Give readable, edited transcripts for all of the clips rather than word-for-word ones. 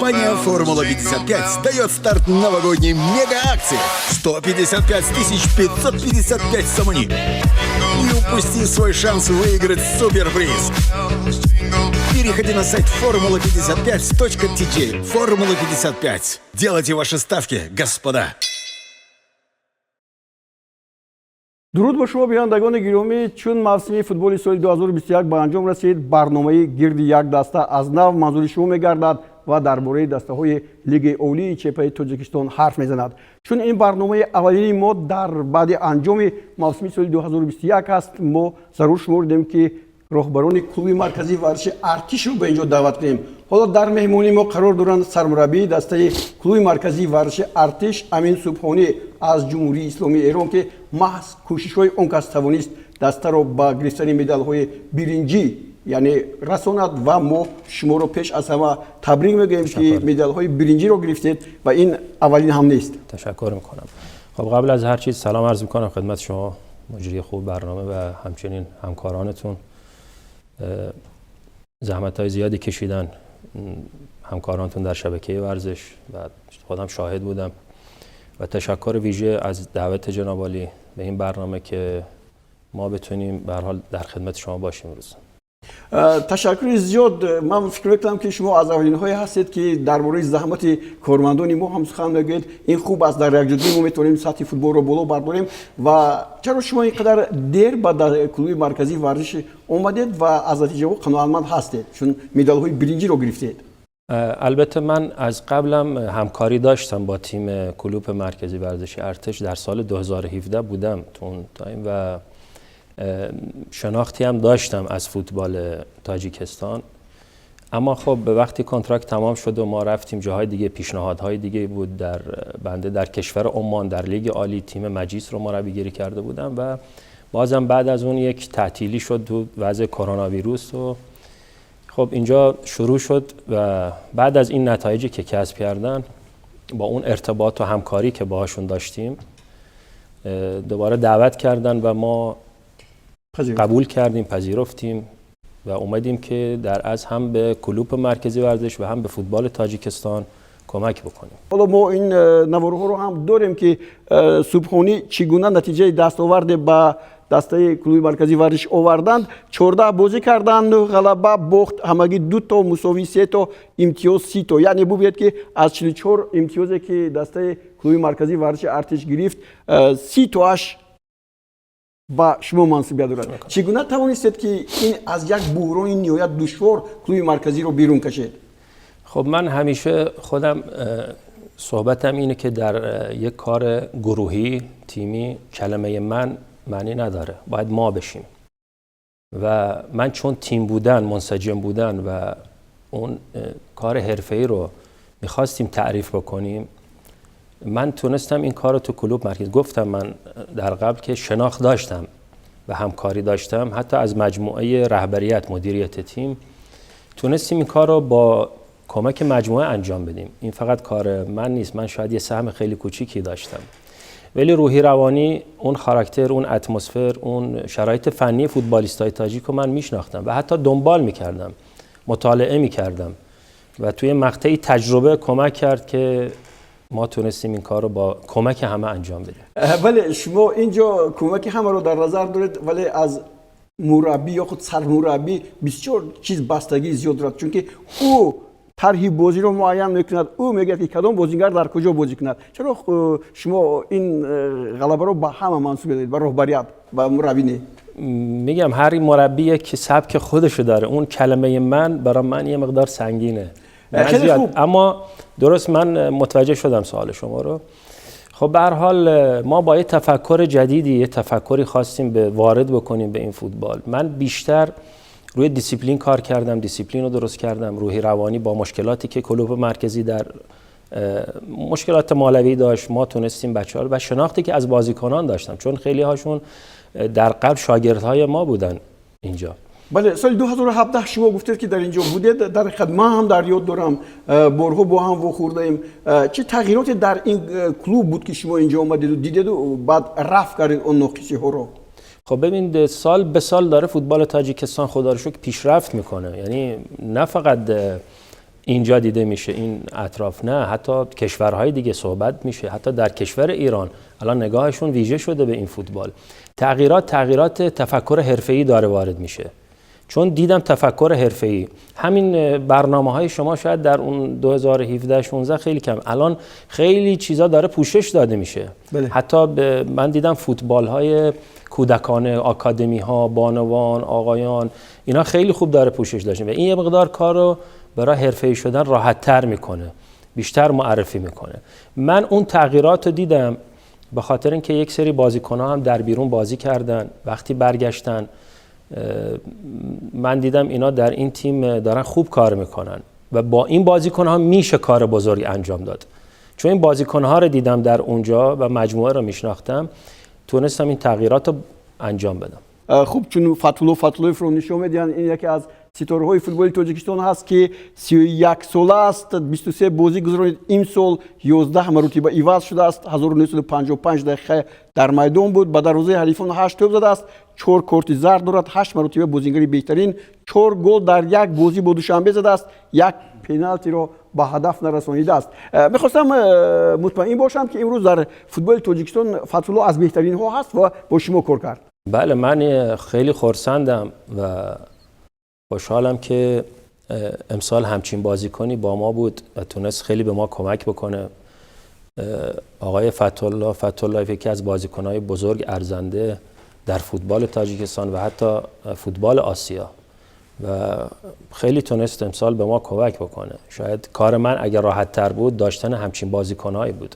Компания «Формула-55» дает старт новогодней мега-акции. 155 555 сомни. Не упусти свой шанс выиграть суперприз. Переходи на сайт formula55.tk. «Формула-55». Делайте ваши ставки, господа. درود به شما بینندگان گرامی. چون موسم فوتبال سال 2021 به انجام رسید، برنامه گرد یک دسته از نو منظور شما می‌گردد و درباره دسته‌های لیگ اولی چپای تاجیکستان حرف می‌زند. چون این برنامه اولیه ما در بعد انجام موسم سال 2021 است، ما ضرور شمردیم که راهبران کلوب مرکزی ورزش ارتش رو به اینجا دعوت کنیم. حالا در مهمانی ما قرار دارند سرمربی دسته کلوب مرکزی ورزش ارتش امین صبحانی از جمهوری اسلامی ایران که محض کوشش‌های اون کس توانست دسته رو با گرفتن مدال‌های برنجی یعنی رساند و ما شما رو پیش از همه تبریک میگیم که مدال‌های برنجی رو گرفتید و این اولین هم نیست. تشکر میکنم. خب قبل از هر چیز سلام عرض میکنم خدمت شما مجری خوب برنامه و همچنین همکارانتون. زحمت‌های زیادی کشیدن همکارانتون در شبکه ورزش و خودم شاهد بودم و تشکر ویژه از دعوت جناب عالی به این برنامه که ما بتونیم به هر حال در خدمت شما باشیم امروز. تشکر زیاد. من فکر می‌کنم که شما از اولین‌های هستید که درباره زحمت کارمندان ما هم سخن میگید. این خوب است، در یک جدی ما میتونیم سطح فوتبال رو بالا برداریم. و چرا شما اینقدر دیر به کلوب مرکزی ورزش اومدید و از نتیجه قناعتمند هستید چون مدال‌های برنجی رو گرفتید؟ البته من از قبلم همکاری داشتم با تیم کلوب مرکزی ورزش ارتش. در سال 2017 بودم تو اون تایم و شناختی هم داشتم از فوتبال تاجیکستان. اما خب وقتی کنترکت تمام شد و ما رفتیم جاهای دیگه، پیشنهادهای دیگه بود. بنده در کشور عمان در لیگ عالی تیم مجیس رو مربیگری کرده بودم و بازم بعد از اون یک تعطیلی شد تو وضع کرونا ویروس و خب اینجا شروع شد و بعد از این نتایجی که کسب کردن با اون ارتباط و همکاری که باهاشون داشتیم دوباره دعوت کردن و ما قبول کردیم، پذیرفتیم و اومدیم که در از هم به کلوب مرکزی ورزش و هم به فوتبال تاجیکستان کمک بکنیم. حالا ما این نوارها رو هم داریم که صبحانی چگونه نتیجه دستاورد با دسته کلوب مرکزی ورزش آوردند. 14 بازی کردند، غلبه باخت همگی 2 تا، مساوی 3 تا، امتیاز 30 تا. یعنی بگوید که از 44 امتیازی که دسته کلوب مرکزی ورزش ارتش گرفت 30 تاش با شما منصوبیت دارد. چگونه توانستید که این از یک بحران نهایت دشوار کلوب مرکزی رو بیرون کشید؟ خب من همیشه خودم صحبتم اینه که در یک کار گروهی تیمی کلمه من معنی نداره، باید ما بشیم و من چون تیم بودن، منسجم بودن و اون کار حرفه‌ای رو میخواستیم تعریف بکنیم، من تونستم این کار رو تو کلوب مرکز. گفتم من در قبل که شناخت داشتم و همکاری داشتم حتی از مجموعه رهبریت مدیریت تیم، تونستیم این کار رو با کمک مجموعه انجام بدیم. این فقط کار من نیست، من شاید یه سهم خیلی کوچیکی داشتم ولی روحی روانی، اون خاراکتر، اون اتمسفر، اون شرایط فنی فوتبالیستای تاجیک رو من میشناختم و حتی دنبال میکردم، مطالعه میکردم و توی مقطعی تجربه کمک کرد که ما تونستیم این کار رو با کمک همه انجام بدیم. ولی شما اینجا کمک همه رو در نظر دارید ولی از مربی یا خود سرمربی بسیار چیز بستگی زیاد دارد، چون که او طرح بازی رو معین میکند، او میگه که کدام بازیگر در کجا بازی کند. چرا شما این غلبه رو با همه منسوب دارید، با رهبریت و مربی نه؟ میگم هر مربی که سبک خودشو داره. اون کلمه من برای من یه مقدار سنگینه. خیلی خوب. اما درست من متوجه شدم سوال شما رو. خب به هر حال ما با یه تفکر جدیدی، یه تفکری خواستیم وارد بکنیم به این فوتبال. من بیشتر روی دیسیپلین کار کردم، دیسیپلین رو درست کردم، روحی روانی با مشکلاتی که کلوب مرکزی در مشکلات مالوی داشت، ما تونستیم بچه‌ها و شناختی که از بازیکنان داشتم، چون خیلی هاشون در قبل شاگردهای ما بودن اینجا. بله، سال 2017 شما گفتید که در اینجا بودید، در خدمت هم در یاد دارم بارها با هم وخوردیم. چه تغییراتی در این کلوب بود که شما اینجا اومدید و دیدید و بعد رفع کردید اون نقصی ها رو؟ خب ببینید سال به سال داره فوتبال تاجیکستان خدا رو شکر پیشرفت میکنه. یعنی نه فقط اینجا دیده میشه این اطراف، نه حتی کشورهای دیگه صحبت میشه، حتی در کشور ایران الان نگاهشون ویژه شده به این فوتبال. تغییرات تفکر حرفه‌ای داره وارد میشه، چون دیدم تفکر حرفه‌ای همین برنامه‌های شما شاید در اون 2017 16 خیلی کم، الان خیلی چیزا داره پوشش داده میشه. بله. حتی من دیدم فوتبال‌های کودکانه، آکادمی‌ها، بانوان، آقایان، اینا خیلی خوب داره پوشش داشته و این یه مقدار کارو برای حرفه‌ای شدن راحت‌تر میکنه، بیشتر معرفی میکنه. من اون تغییرات رو دیدم به خاطر اینکه یک سری بازیکن‌ها هم در بیرون بازی کردن، وقتی برگشتن من دیدم اینا در این تیم دارن خوب کار میکنن و با این بازیکن‌ها میشه کار بزرگی انجام داد. چون این بازیکن‌ها رو دیدم در اونجا و مجموعه رو میشناختم، تونستم این تغییرات رو انجام بدم. خوب، چون فتولوف رو نشون میدن، این یکی از ستاره‌های فوتبال تاجیکستان هست که 31 ساله است، 23 بازی گذرانید. این سال 11 مرتبه عوض شده است. 1955 دقیقه در میدان بود، به دروازه حریفان 8 توپ زده است، 4 کارت زرد دارد، 8 مرتبه بازیگری بهترین، 4 گل در یک بازی با دوشنبه زده است، یک پنالتی را به هدف نرسانیده است. میخواستم مطمئن باشم که امروز در فوتبال تاجیکستان فتولو از بهترین ها هست و با شما کار کرد. بله، من خیلی خرسندم و خوشحالم که امسال همچین بازیکنی با ما بود و تونست خیلی به ما کمک بکنه. آقای فتح‌الله یکی از بازیکن‌های بزرگ ارزنده در فوتبال تاجیکستان و حتی فوتبال آسیا و خیلی تونست امسال به ما کمک بکنه. شاید کار من اگر راحت تر بود داشتن همچین بازیکن‌هایی بود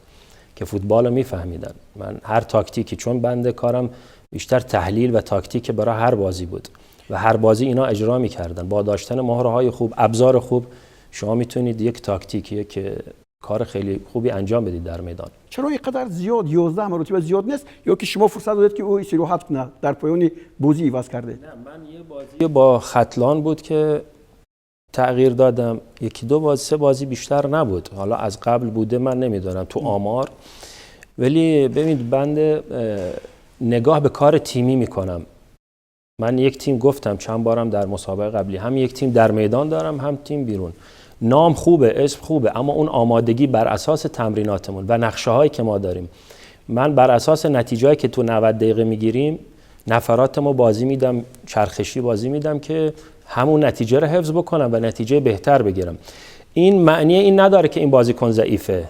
که فوتبال رو میفهمیدن. من هر تاکتیکی، چون بنده کارم بیشتر تحلیل و تاکتیک برای هر بازی بود و هر بازی اینا اجرا می‌کردن. با داشتن مهره‌های خوب، ابزار خوب، شما میتونید یک تاکتیکیه که کار خیلی خوبی انجام بدید در میدان. چرا اینقدر زیاد 11 مرتبه زیاد نیست یا که شما فرصت دادید که او استراحت کنه در پایان بازی عوض کرده؟ نه، من یه بازی با ختلان بود که تغییر دادم، یکی دو بازی سه بازی بیشتر نبود. حالا از قبل بوده من نمیدونم تو آمار، ولی ببینید بنده نگاه به کار تیمی میکنم. من یک تیم گفتم چند بارم در مسابقه قبلی، هم یک تیم در میدان دارم هم تیم بیرون. نام خوبه، اسم خوبه، اما اون آمادگی بر اساس تمریناتمون و نقشه هایی که ما داریم، من بر اساس نتیجه‌ای که تو 90 دقیقه میگیریم نفراتمو بازی میدم، چرخشی بازی میدم که همون نتیجه رو حفظ بکنم و نتیجه بهتر بگیرم. این معنی این نداره که این بازیکن ضعیفه،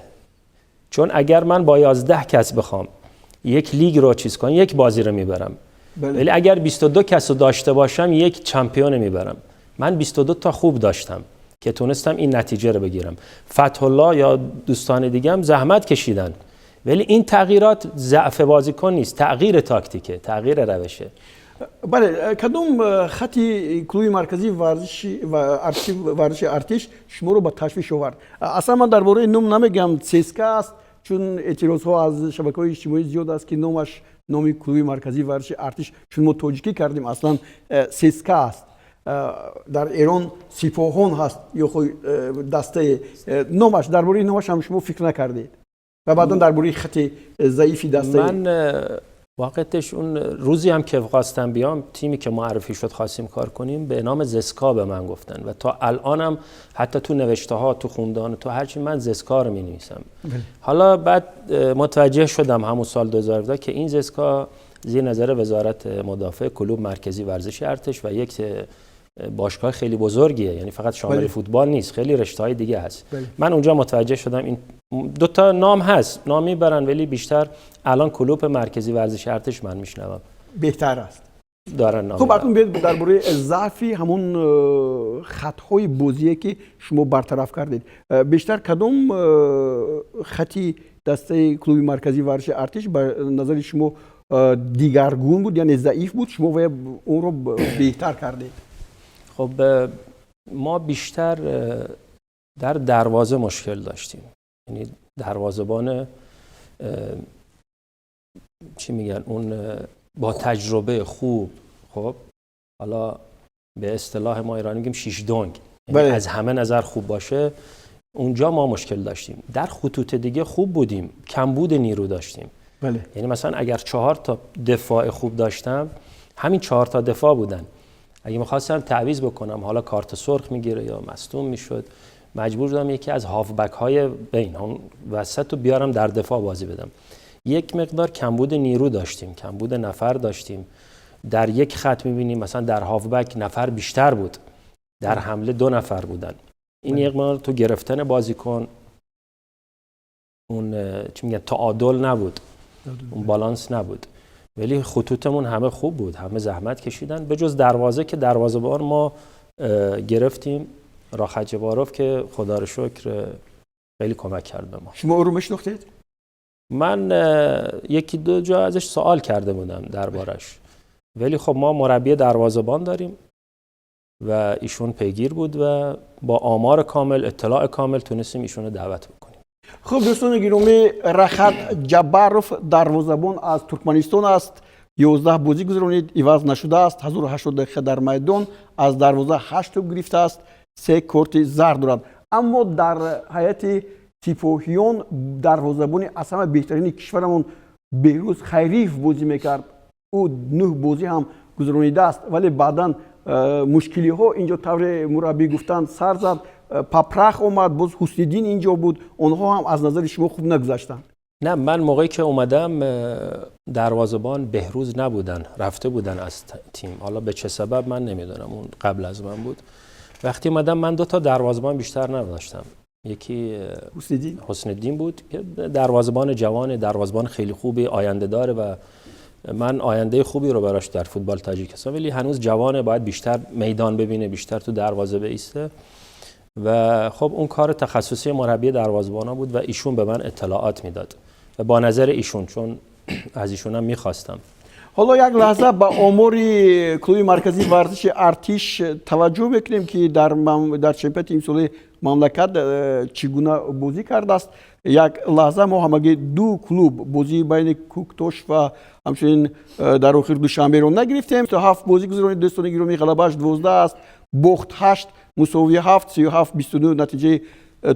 چون اگر من با 11 کس بخوام یک لیگ رو چیز کنم یک بازی رو میبرم، ولی اگر 22 کس رو داشته باشم یک چمپیون میبرم. من 22 تا خوب داشتم که تونستم این نتیجه رو بگیرم. فتح‌الله یا دوستان دیگه هم زحمت کشیدن، ولی این تغییرات ضعف بازیکن نیست، تغییر تاکتیکه، تغییر روشه. بله، کدوم خطی کلوب مرکزی ورزش ارتش شما رو به تشویش آورد؟ اصلا من درباره نام نمیگم، سیسکا است، چون اعتراض ها از شبکه‌های اجتماعی زیاد است که نامش نام کلوب مرکزی ورزش ارتش، چون ما تاجیکی کردیم اصلا سیسکا است. در ایران سپاهان هست یا خود دسته نامش، درباره نامش هم شما فکر نکردید و بعدا درباره خط ضعیفی دسته؟ من واقعتش اون روزی هم که خواستم بیام، تیمی که معرفی شد خواستیم کار کنیم به نام زسکا به من گفتن و تا الانم حتی تو نوشته ها، تو خوندان، تو هرچی من زسکا رو می‌نویسم. حالا بعد متوجه شدم همون سال 2017 که این زسکا زیر نظر وزارت مدافع کلوب مرکزی ورزش ارتش و یک باشگاه خیلی بزرگیه، یعنی فقط شامل فوتبال نیست، خیلی رشته‌های دیگه هست. من اونجا متوجه شدم این دو تا نام هست، نام میبرن ولی بیشتر الان کلوب مرکزی ورزش ارتش من میشنوم بهتر است دارن نام. خب براتون درباره ضعفی همون خطهای بازیه که شما برطرف کردید، بیشتر کدوم خطی دسته کلوب مرکزی ورزش ارتش به نظر شما دیگرگون بود، یعنی ضعیف بود، شما باید اون رو بهتر کردید؟ خب ما بیشتر در دروازه مشکل داشتیم، یعنی دروازه‌بان چی میگن اون با تجربه خوب، خب حالا به اصطلاح ما ایرانی میگیم شیش دنگ، یعنی از همه نظر خوب باشه، اونجا ما مشکل داشتیم. در خطوط دیگه خوب بودیم، کمبود نیرو داشتیم. یعنی مثلا اگر 4 تا دفاع خوب داشتم، همین 4 تا دفاع بودن. اگه می‌خواستم تعویض بکنم، حالا کارت سرخ میگیره یا مصدوم میشد، مجبور شدم یکی از هافبک های بین اون وسط رو بیارم در دفاع بازی بدم. یک مقدار کمبود نیرو داشتیم، کمبود نفر داشتیم. در یک خط می‌بینیم مثلا در هافبک نفر بیشتر بود، در حمله 2 نفر بودن. این یک مقدار تو گرفتن بازیکن اون چی میگن تعادل نبود، اون بالانس نبود. ولی خطوطمون همه خوب بود، همه زحمت کشیدن به جز دروازه که دروازه‌بان ما گرفتیم راخجواروف که خدا رو شکر خیلی کمک کرد به ما. شما او رو میشناختید؟ من یکی دو جا ازش سوال کرده بودم دربارش، ولی خب ما مربی دروازه‌بان داریم و ایشون پیگیر بود و با آمار کامل، اطلاع کامل تونستیم ایشون رو دعوت بکنیم. خب دوستان گرامی، رخت جباروف دروازه‌بان از ترکمنستان است. 11 بازی گذرانید، عوض نشده است. 1080 دقیقه در میدان، از دروازه 8 توپ گرفته است، 3 کارت زرد دارد. اما در حیات تیپوهیون دروازه‌بان از همه بهترین کشورمون بهروز خیریف بازی میکرد. او 9 بازی هم گذرانیده است، ولی بعداً مشکلی ها اینجا طور مربی گفتن سر زد. پاپرخ اومد، باز حسنیدین اینجا بود، اونها هم از نظر شما خوب نگذشتن. نه، من موقعی که اومدم دروازه‌بان بهروز نبودن، رفته بودن از تیم. حالا به چه سبب من نمیدونم، اون قبل از من بود. وقتی اومدم من 2 تا دروازه‌بان بیشتر نداشتم. یکی حسنیدین بود که دروازه‌بان جوان، دروازه‌بان خیلی خوبی، آینده داره و من آینده خوبی رو براش در فوتبال تاجیکستان، ولی هنوز جوانه، باید بیشتر میدان ببینه، بیشتر تو دروازه بایسته و خب اون کار تخصصی مربی دروازه‌بانا بود و ایشون به من اطلاعات میداد و با نظر ایشون، چون از ایشونم میخواستم. حالا یک لحظه به آماری کلوب مرکزی ورزش ارتش توجه بکنیم که در چمپیونات امسال مملکت چگونه بازی کرده است. یک لحظه ما همگی 2 کلوب بازی بین کوکتوش و همچنین در آخر دوشنبه رو نگرفتیم. 7 بازی گذرانید دوستان گرامی، غلبه‌اش 12 است، باخت 8، مساوی 7، 37-22 نتیجه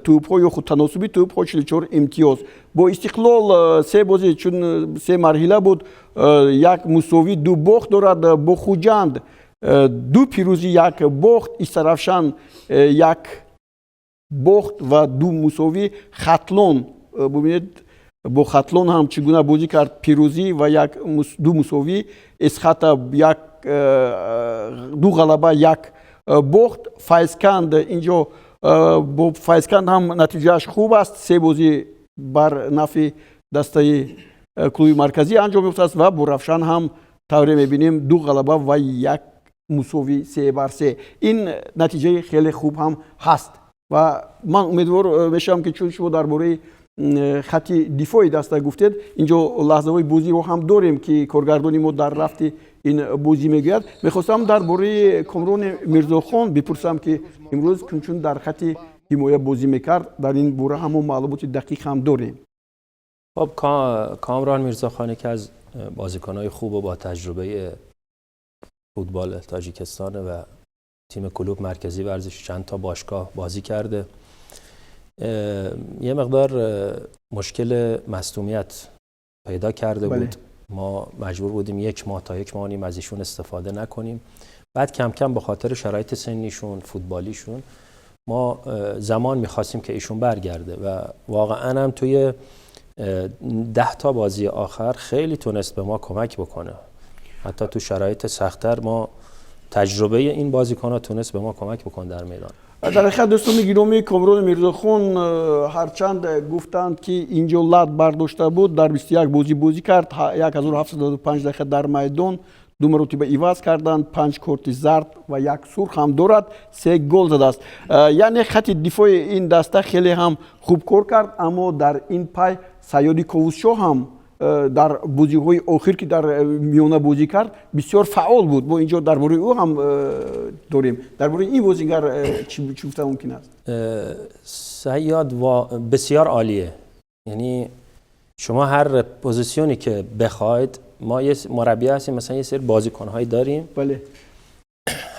توپ‌ها یا خود تناسبی توپ‌ها 44 امتیاز. با استقلال 3 بازی، چون 3 مرحله بود، 1 مساوی 2 باخت دارد. با خوجند 2 پیروزی 1 باخت، استرافشان 1 باخت و 2 مساوی. خطلون ببینید با خطلون هم چگونه بازی کرد، پیروزی و 2 مساوی. اسخط 2 غلبه 1 باخت. فایسکند اینجا با فایسکند هم نتیجهش خوب است، 3 بازی بر نفع دسته کلوب مرکزی انجام یافته است و با رفشان هم طوری میبینیم 2 غلبه و 1 مساوی 3-3. این نتیجه خیلی خوب هم هست و من امیدوار میشم که چون شما درباره خط دفاعی دسته گفتید، اینجا لحظه های بازی رو هم داریم که کارگردانی ما در رفت این بازی میگوید. میخواستم درباره کامران میرزاخان بپرسم که امروز چون در خط حمایه بازی میکرد، در این باره همون معلومات دقیق هم داریم. خب کامران میرزاخان که از بازیکن‌های خوب و با تجربه فوتبال تاجیکستان و تیم کلوب مرکزی ورزش چند تا باشگاه بازی کرده. یه مقدار مشکل مصدومیت پیدا کرده بود. ما مجبور بودیم 1 ماه تا 1 ماه و نیم از ایشون استفاده نکنیم. بعد کم کم به خاطر شرایط سنیشون، فوتبالیشون، ما زمان می‌خواستیم که ایشون برگرده و واقعا هم توی 10 تا بازی آخر خیلی تونست به ما کمک بکنه. حتی تو شرایط سخت‌تر ما تجربه این بازیکن‌ها تونست به ما کمک بکنه در میدان. در حقیقت دوستان گرامی، کامران میرزاخان هرچند گفتند که اینجا لط برداشته بود، در 21 بازی کرد، 1705 دقیقه در میدان، 2 مرتبه عوض کردند، 5 کارت زرد و 1 سرخ هم دارد، 3 گل زده است. یعنی خط دفاع این دسته خیلی هم خوب کار کرد، اما در این پای سیادی کووسشو هم در بازی‌های آخر که در میانه بازی کرد بسیار فعال بود. ما اینجا درباره او هم داریم. درباره این بازیگر چی گفته ممکن است؟ سیاد بسیار عالیه. یعنی شما هر پوزیشنی که بخواید، ما یه مربی هستیم مثلا یه سری بازیکن‌هایی داریم. بله.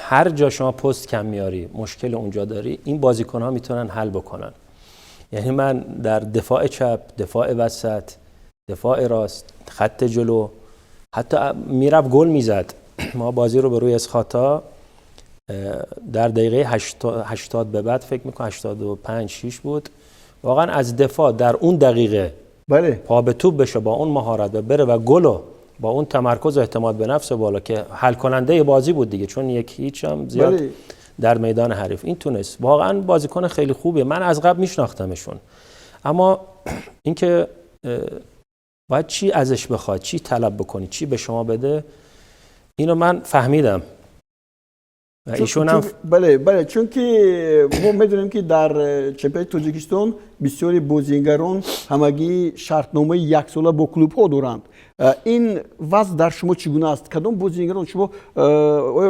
هر جا شما پست کم میاری، مشکل اونجا داری، این بازیکن‌ها میتونن حل بکنن. یعنی من در دفاع چپ، دفاع وسط، دفاع راست، خط جلو، حتی میرفت گل میزد. ما بازی رو به روی اسخاتا در دقیقه 80 به بعد فکر میکنم 85 6 بود، واقعا از دفاع در اون دقیقه بله پا به توپ بشه با اون مهارت و بره و گلو با اون تمرکز و اعتماد به نفس بالا که حل کننده بازی بود دیگه، چون 1-0 هم زیاد بله. در میدان حریف این تونست. واقعا بازیکن خیلی خوبیه، من از قبل میشناختمشون، اما اینکه باید چی ازش بخواد، چی طلب بکنی، چی به شما بده، اینو من فهمیدم. و ایشون هم بله چون که ما میدونیم که در چمپیونات تاجیکستان بسیاری بازیگران همگی شرطنامه 1 ساله با کلوب ها دارند. این وضع در شما چگونه است؟ کدام بازیگران شما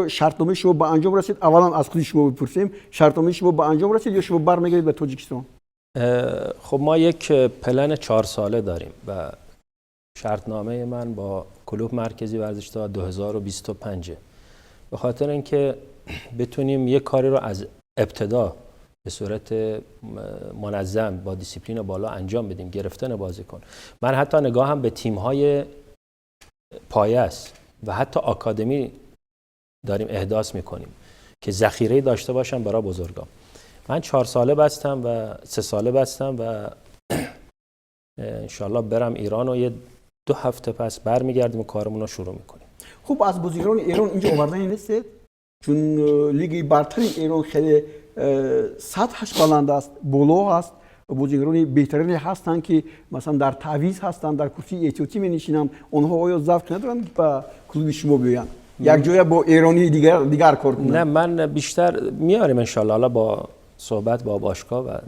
شرطنامه شما به انجام رسید؟ اولا از خود شما بپرسیم، شرطنامه شما به انجام رسید یا شما برمیگردید به تاجیکستان؟ خب ما یک پلن 4 ساله داریم و شرطنامه من با کلوب مرکزی ورزشگاه 2025 به خاطر اینکه بتونیم یک کاری رو از ابتدا به صورت منظم با دیسیپلین بالا انجام بدیم، گرفتن بازیکن. من حتی نگاهم به تیم‌های پایه است و حتی آکادمی داریم احداث میکنیم که ذخیره داشته باشن برای بزرگان. من 4 ساله بستم و 3 ساله بستم و انشالله برم ایران و یه 2 هفته پس برمیگردیم و کارمون رو شروع میکنیم. خوب از بازیگران ایران اینجا آوردنی نیستید؟ چون لیگ برتر ایران خیلی سطحش بلند است، بالا است، بازیگران بهترینی هستند که مثلا در تعویض هستند، در کرسی احتیاطی می نشینند، اونها آیا ذوق ندارند با کلوب شما بیان یک جای با ایرانی دیگر کار کنند؟ نه، من بیشتر میاریم انشالله حالا با صحبت با باشگاه و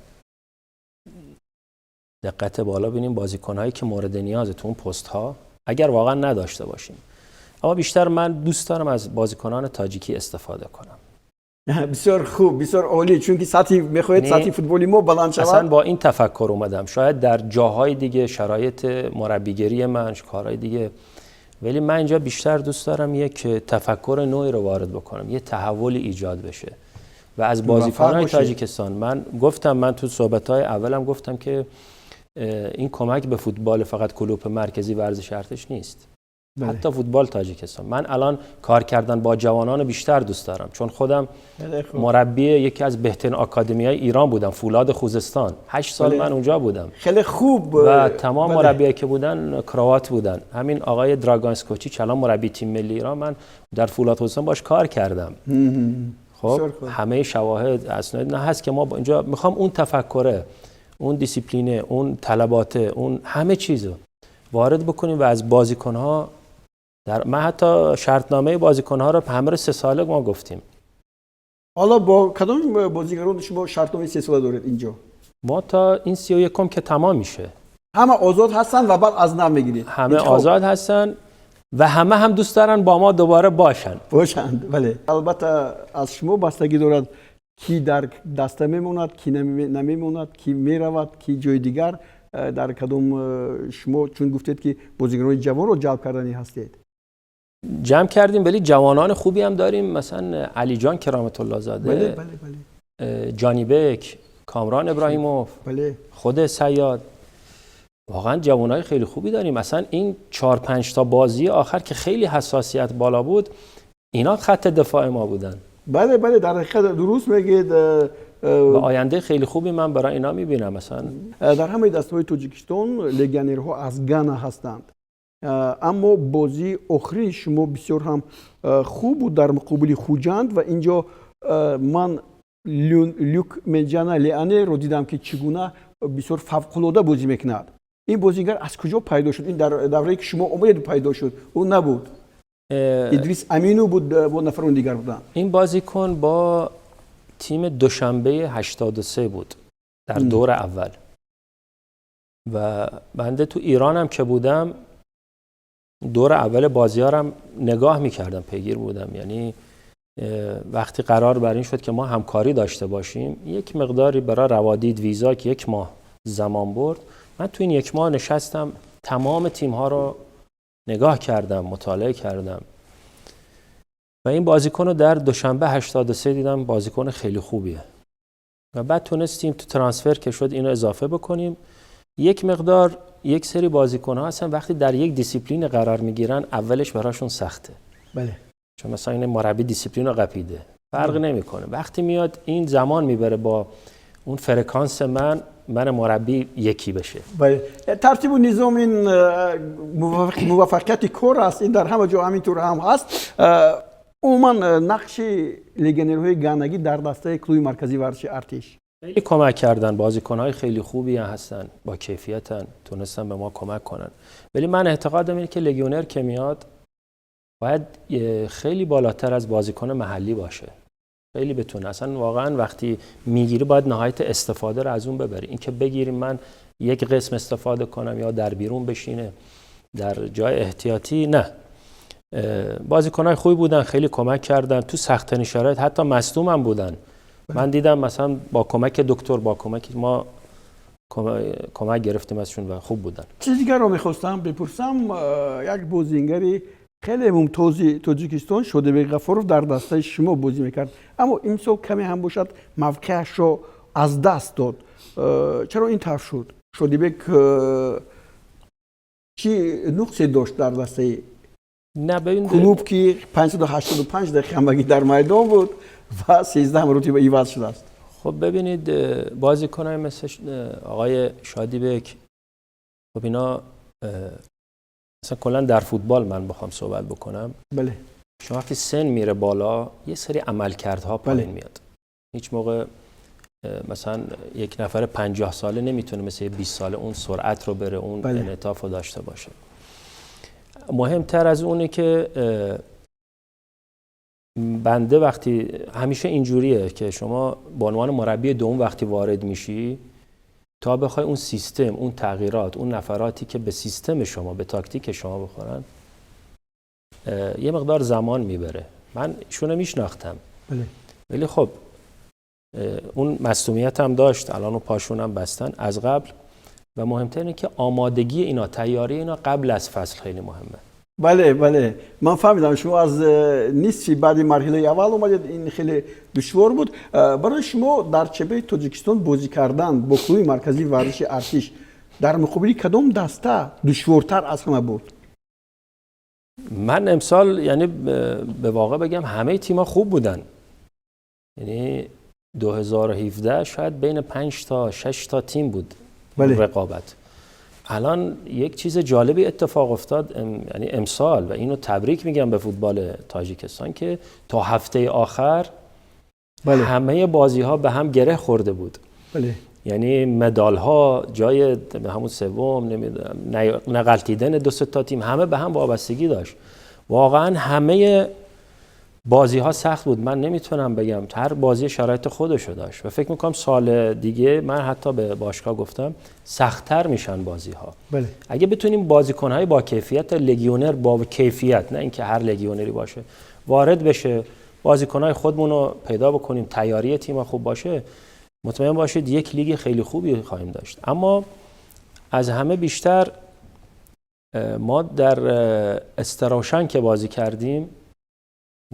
دقت بالا ببینیم بازیکن‌هایی که مورد نیاز تو اون پست ها اگر واقعا نداشته باشیم. اما بیشتر من دوست دارم از بازیکنان تاجیکی استفاده کنم. بسیار خوب، بسیار عالی، چون که میخواهید سطح فوتبالی ما بلند شود. اصلا با این تفکر اومدم، شاید در جاهای دیگه شرایط مربیگری من کارهای دیگه، ولی من اینجا بیشتر دوست دارم یک تفکر نوعی رو وارد بکنم، یه تحولی ایجاد بشه و از بازیکنان تاجیکستان من تو صحبت‌های اولم گفتم که این کمک به فوتبال فقط کلوب مرکزی ورزش ارتش نیست. بله. حتی فوتبال تاجیکستان. من الان کار کردن با جوانان بیشتر دوست دارم، چون خودم مربی یکی از بهترین آکادمی‌های ایران بودم، فولاد خوزستان. 8 سال من اونجا بودم. خیلی خوب. و تمام مربیایی که بودن کراوات بودن. همین آقای دراگانسکوچی الان مربی تیم ملی ایران، من در فولاد خوزستان باش کار کردم. خب همه شواهد اسناد نه هست که ما اینجا میخوام اون تفکره، اون دیسیپلینه، اون طلبات، اون همه چیزو وارد بکنیم و از بازیکن‌ها من حتی شرطنامه بازیکن‌ها رو همه 3 ساله ما گفتیم. حالا با کدام بازیگران شما شرطنامه 3 ساله دارید اینجا؟ ما تا این 31 که تمام میشه. همه آزاد هستن و بعد از نو میگیرید؟ همه آزاد هستن و همه هم دوست دارن با ما دوباره باشند. بله. البته از شما بستگی دارد کی در دسته میموند، کی نمیموند، کی میرود، کی جای دیگر. در کدام شما چون گفتید که بازیکنان جوان رو جلب کردنی هستید؟ جمع کردیم، ولی جوانان خوبی هم داریم، مثلا علی جان کرامت الله زاده، بله. جانی بک، کامران ابراهیموف، بله. خود صیاد. واقعا جوانای خیلی خوبی داریم. مثلا این 4-5 تا بازی آخر که خیلی حساسیت بالا بود، اینا خط دفاع ما بودن. بله در حقیقت درست میگید. و آینده خیلی خوبی من برای اینا میبینم. مثلا در همه دسته‌های تاجیکستان لگیونرها از گانا هستند، اما بازی آخری شما بسیار هم خوب بود در مقابل خوجند و اینجا من لیوک منجانا لیانه رو دیدم که چگونه بسیار فوق‌العاده بازی میکند. این بازیگر از کجا پیدا شد؟ این در دوره‌ای که شما اومدید پیدا شد؟ اون نبود. ادریس امینو بود با نفرون دیگر بودن. این بازیکن با تیم دوشنبه 83 بود در دور اول و بنده تو ایرانم که بودم دور اول بازیارم نگاه میکردم، پیگیر بودم. یعنی وقتی قرار بر این شد که ما همکاری داشته باشیم، یک مقداری برای روادید ویزا که 1 ماه زمان برد، من تو این 1 ماه نشستم تمام تیم‌ها رو نگاه کردم، مطالعه کردم و این بازیکن رو در دوشنبه 83 دیدم بازیکن خیلی خوبیه و بعد تونستیم تو ترانسفر که شد اینو اضافه بکنیم. یک مقدار یک سری بازیکن‌ها هستن وقتی در یک دیسیپلین قرار میگیرن اولش براشون سخته. بله. چون مثلا این مربی دیسیپلین رو قپیده، فرق نمیکنه. وقتی میاد این زمان میبره با اون فرکانس من مربی یکی بشه. بله. ترتیب و نظام این موفقیت کور است. این در همه جا همینطور هم هست. عموما نقش لگنرهای گانگی در دسته کلوب مرکزی ورزش ارتش خیلی کمک کردن. بازیکن‌های خیلی خوبی هستن، با کیفیتن، تونستن به ما کمک کنن. ولی من اعتقادم اینه که لگیونر که میاد باید خیلی بالاتر از بازیکن محلی باشه. خیلی بتونه. اصلا واقعا وقتی میگیری باید نهایت استفاده رو از اون ببری. این که بگیریم من یک قسم استفاده کنم یا در بیرون بشینه در جای احتیاطی، نه. بازیکن‌های خوبی بودن، خیلی کمک کردن تو سخت‌ترین شرایط، حتی مصدوم هم بودن. من دیدم مثلا با کمک دکتر، با کمک ما کمک گرفتیم ازشون و خوب بودن. چیز دیگر رو میخواستم بپرسم. یک بازیگری خیلی ممتازی تاجیکستان شده به غفورов در دسته شما بازی میکرد، اما امسال کمی هم باشد موقعش رو از دست داد. چرا این طرف شد؟ شودیبک چی نقصی داشت در دسته نه ببین کلوب که 585 دقیقه همگی در میدان بود و 13 مرتبه ایواز شده است؟ خب ببینید بازیکنای مثل آقای شادیبک، خب اینا مثلا کلا در فوتبال من بخوام صحبت بکنم، بله، شما وقتی سن میره بالا یه سری عملکردها پایین میاد. هیچ موقع مثلا یک نفر 50 ساله نمیتونه مثل 20 ساله اون سرعت رو بره، اون انعطاف رو داشته باشه. مهمتر از اونه که بنده وقتی همیشه اینجوریه که شما به عنوان مربی دوم وقتی وارد میشی تا بخوای اون سیستم، اون تغییرات، اون نفراتی که به سیستم شما، به تاکتیک شما بخورن یه مقدار زمان میبره. من ایشونو میشناختم، ولی خب اون مصدومیت هم داشت، الان پاشون هم بستن از قبل و مهمتر اینه که آمادگی اینا، تیاری اینا قبل از فصل خیلی مهمه. بله من فهمیدم شما از نصفی بعد مرحله اول اومدید، این خیلی دشوار بود برای شما. در چبه تاجیکستان بازی کردن با کلوب مرکزی ورزش ارتش در مقابل کدام دسته دشوارتر از همه بود؟ من امسال یعنی به واقع بگم همه تیم‌ها خوب بودن. یعنی 2017 شاید بین 5 تا 6 تا تیم بود رقابت. الان یک چیز جالبی اتفاق افتاد یعنی امسال، و اینو تبریک میگم به فوتبال تاجیکستان که تا هفته آخر همه بازی‌ها به هم گره خورده بود. یعنی مدال‌ها جای همون سوم، نمیدونم نقلتیدن 2 تا تیم همه به هم وابستگی داشت. واقعا همه بازی‌ها سخت بود. من نمیتونم بگم، هر بازی شرایط خودشو داشت و فکر میکنم سال دیگه من حتی به باشگاه گفتم سخت‌تر میشن بازی‌ها. اگه بتونیم بازیکن‌های با کیفیت، لگیونر با کیفیت، نه اینکه هر لگیونری باشه، وارد بشه، بازیکن‌های خودمون رو پیدا بکنیم، تیاری تیم خوب باشه، مطمئن باشید یک لیگ خیلی خوبی خواهیم داشت. اما از همه بیشتر ما در استراوشن که بازی کردیم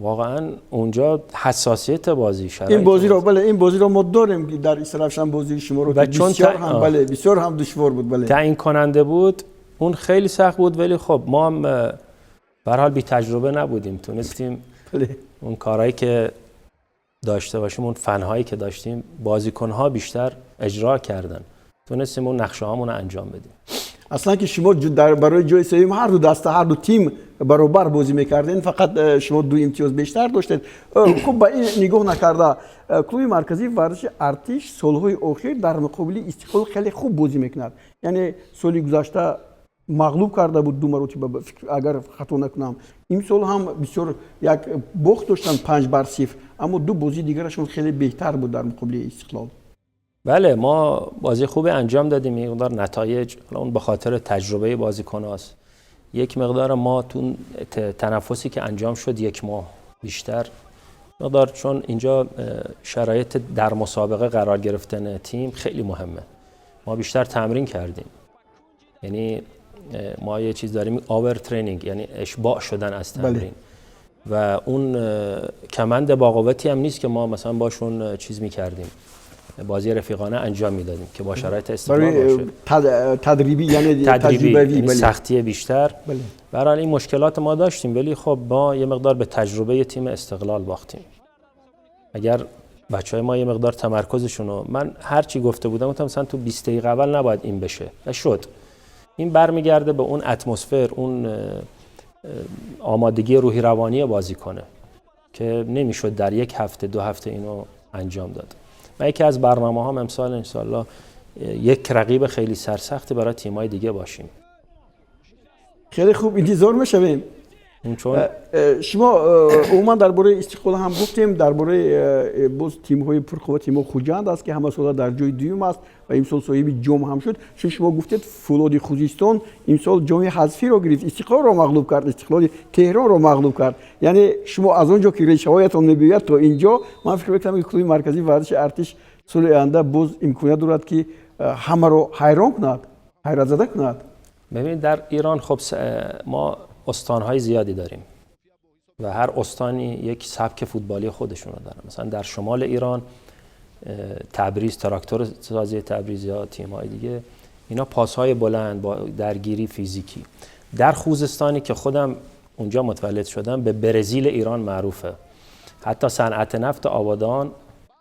واقعا اونجا حساسیت بازی، شرایط این بازی رو ما داریم در استراوشن بازی شما رو بسیار هم بسیار هم دشوار بود. تعیین کننده بود، اون خیلی سخت بود، ولی خب ما هم به هر حال بی تجربه نبودیم، تونستیم اون کارهایی که داشته باشیم، اون فنهایی که داشتیم، بازیکن‌ها بیشتر اجرا کردن، تونستیم اون نقشه هامون رو انجام بدیم. اصلا که شما برای جای سوم هر دو دسته، هر دو تیم برابر بازی میکردین، فقط شما 2 امتیاز بیشتر داشتید. خب با این نگاه نکرده کلوب مرکزی ورزش ارتش سالهای اخیر در مقابل استقلال خیلی خوب بازی میکند. یعنی سال گذشته مغلوب کرده بود 2 مرتبه اگر خطا نکنم. این سال هم بسیار یک باخت داشتن 5-0، اما 2 بازی دیگرشون خیلی بهتر بود در مقابل استقلال. بله ما بازی خوب انجام دادیم. یک مقدار نتایج اون به خاطر تجربه بازیکناست. یک مقدار ما تو تنفسی که انجام شد 1 ماه بیشتر مقدار، چون اینجا شرایط در مسابقه قرار گرفتن تیم خیلی مهمه، ما بیشتر تمرین کردیم. یعنی ما یه چیز داریم آور ترینینگ، یعنی اشباع شدن از تمرین و اون کمند باقوتی هم نیست که ما مثلا باشون چیز میکردیم، بازی رفیقانه انجام میدادیم که با شرایط استقلال باشه، تدریبی یعنی تجربی، سختی بیشتر. برای این مشکلات ما داشتیم، ولی خب ما یه مقدار به تجربه تیم استقلال باختیم. اگر بچهای ما یه مقدار تمرکزشون رو، من هر چی گفته بودم گفتم مثلا تو 20 دقیقه اول نباید این بشه و شد. این برمیگرده به اون اتمسفر، اون آمادگی روحی روانی بازی کنه که نمیشد در یک هفته 2 هفته اینو انجام داد. من یکی از برنامه هم امسال انشالله یک رقیب خیلی سرسختی برای تیمای دیگه باشیم. خیلی خوب، انتظار میشویم. چون شما عموما درباره استقلال هم گفتیم، درباره باز تیم‌های پرقوت تیم خوجند است که همه سال در جای دوم است و امسال صاحب جام هم شد. شما گفتید فولاد خوزستان امسال جام حذفی رو گرفت، استقلال رو مغلوب کرد، استقلال تهران رو مغلوب کرد. یعنی شما از اونجا که ریشه‌هایتون می‌بیاید تا اینجا، من فکر می‌کنم که کلوب مرکزی ورزش ارتش سال آینده باز امکانیت دارد که همه رو حیران کند، حیرت زده کند. ببینید در ایران خب ما استان‌های زیادی داریم و هر استانی یک سبک فوتبالی خودشون رو داره. مثلا در شمال ایران تبریز، تراکتور سازی تبریز یا تیم‌های دیگه، اینا پاس‌های بلند با درگیری فیزیکی. در خوزستانی که خودم اونجا متولد شدم به برزیل ایران معروفه. حتی صنعت نفت آبادان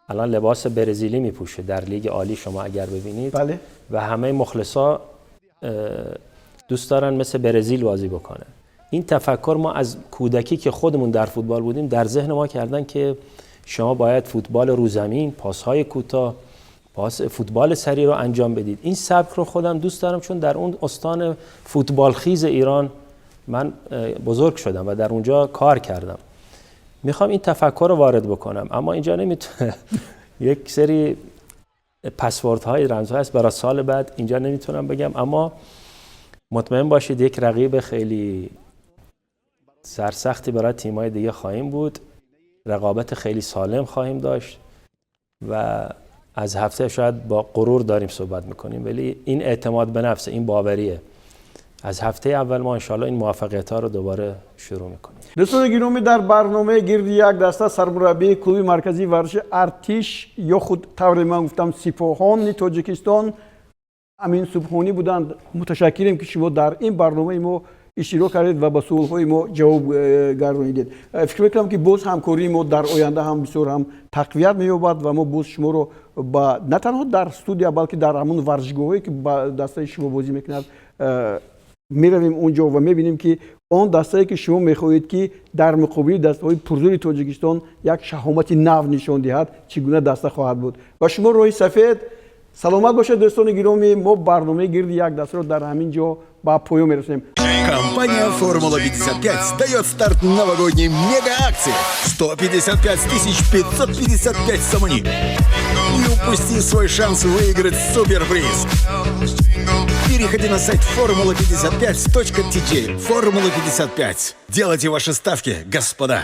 الان لباس برزیلی میپوشه در لیگ عالی، شما اگر ببینید. بله. و همه مخلصا دوست دارن مثل برزیل بازی بکنه. این تفکر ما از کودکی که خودمون در فوتبال بودیم در ذهن ما کردن که شما باید فوتبال رو زمین، پاس‌های کوتاه، فوتبال سری رو انجام بدید. این سبک رو خودم دوست دارم چون در اون استان فوتبال خیز ایران من بزرگ شدم و در اونجا کار کردم. میخوام این تفکر رو وارد بکنم، اما اینجا نمیتونه یک سری پسوردهای رمزهای هست برای سال بعد، اینجا نمیتونم بگم، اما مطمئن باشید یک رقیب خیلی سرسختی برای تیم‌های دیگه خواهیم بود، رقابت خیلی سالم خواهیم داشت و از هفته شاید با غرور داریم صحبت میکنیم، ولی این اعتماد به نفس، این باوریه. از هفته اول ما انشالله این موفقیت‌ها رو دوباره شروع میکنیم. دوستان گرامی، در برنامه گرد یک دسته سرمربی کلوب مرکزی ورزش ارتش یا خود طور من گفتم سپاهان تاجیکستان امین سبحانی بودند. متشکریم که شما در این برنامه ما اشتراک کردید و با سوال‌های ما جواب گردانیدید. فکر می‌کنم که باز همکاری ما در آینده هم بسیار هم تقویت می‌یابد و ما باز شما رو با نه تنها در استودیو بلکه در همون ورزشگاهایی که با دسته شما بازی می‌کند می‌رویم اونجا و می‌بینیم که آن دسته‌ای که شما می‌خواهید که در مقابل دسته‌های پرزور تاجیکستان یک شهامت نو نشان دهد چگونه دسته خواهد بود. و شما روی سفید سلامت باشید دوستان گرامی. ما برنامه گرد یک دسته رو در همین جا با پایان می‌رسونیم. Компания «Формула-55» дает старт новогодней мега-акции. 155 555 сомни. Не упусти свой шанс выиграть суперприз. Переходи на сайт formula55.tk. «Формула-55». Делайте ваши ставки, господа.